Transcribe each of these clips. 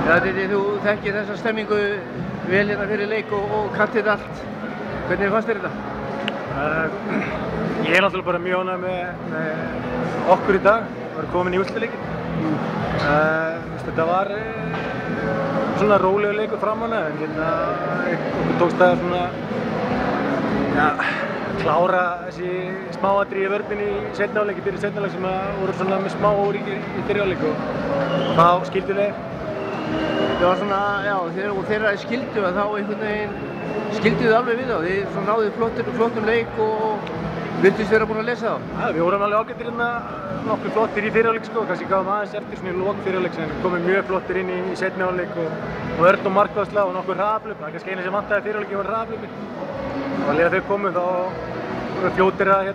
Ja, þú þekkir þessa stemmingu vel hérna fyrir leik og kantið allt. Hvernig fannst þér þetta? Ég náttúrulega bara mjög ánægður með okkur í dag. Við erum komin í úrslitaleikinn. Þetta var svona rólegur leikur fram hana, en okkur tókst það svona klára þessi smáatriði í vörninni í seinni hálfleik, fyrir seinni hálfleik sem voru svona með smá óríkir í fyrri hálfleik og þá skildu þeir. Það var svona, já, þegar skildu þá einhvern veginn skildu þið alveg við þá. Þið náðu flottum leik og virtust vera búin að lesa þá. Já, við vorum alveg ágættir hérna, nokkuð flottir í fyrri hálfleik sko, kannski gáðum aðeins eftir svona í lok fyrri hálfleiks en komum mjög flottir inn í seinni hálfleik og Örn og markvarsla og nokkur hraðahlaup. Það er kannski eina sem vantaði fyrri hálfleiki var hraðahlaupi. Og þegar þau komu þá voru fljótir að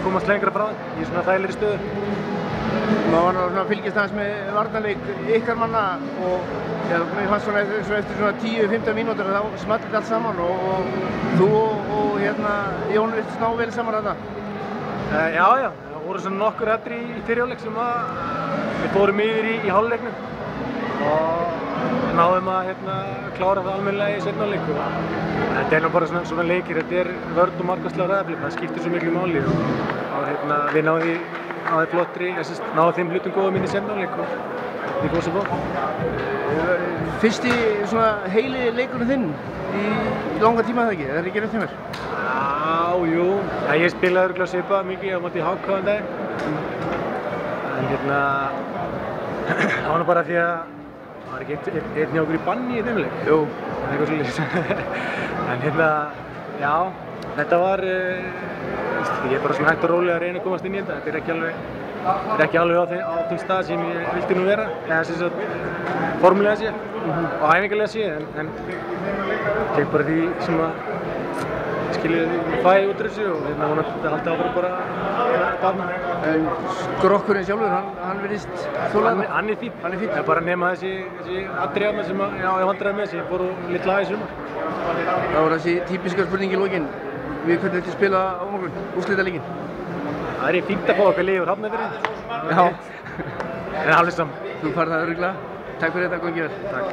komast lengra frá þeim í svona þægilegri stöðu. Maður var að fylgjast aðeins með varnarleik ykkar manna og mér fannst svona eftir svona 10-15 mínútur að þá small þetta allt saman og þú og Jón virtust ná vel saman þarna. Já, það voru svona nokkur atriði í fyrri hálfleik sem við fórum yfir í hálfleiknum og náðum að klára það almennilega í seinni hálfleik og þetta nú bara svona leikir, þetta vörn og markvarsla og hraðahlaup, það skiptir svo miklu máli og við náðum flottri, náðum þeim hlutum góðum inn í seinni hálfleik og við góðum svo góð. Fyrsti svona heili leikurinn þinn í langa tíma eða ekki? Er það ekki rétt hjá mér? Jú. Ég spilaði örugglega svipað mikið á móti HK um daginn. En það var nú bara því að það var ekki einn hjá okkur í banni í þeim leik. Jú. Eitthvað svolítið. En já, þetta var, ég bara svona hægt og rólega að reyna að komast inn í þetta. Þetta er ekki alveg á þeim stað sem ég vildi nú vera, eða sem sagt formulega sé og æfingarlega sé, en tek bara því sem að fæ út úr þessu og vonandi haldi áfram bara að bafna. En skrokkurinn sjálfur, hann virðist þola þetta? Hann er fínn. Það er bara að nema þessi atriði sem ég vandræði með, sem ég fór litla í sumar. Það var þessi típiska spurning í lokin, við hvernig viltu spila á morgun, úrslitaleikinn? Það er fínt að fá okkar lið úr Hafnarfirði. Já. En alveg saman. Þú farið það örugglega. Takk fyrir þetta, góðan gjör. Takk.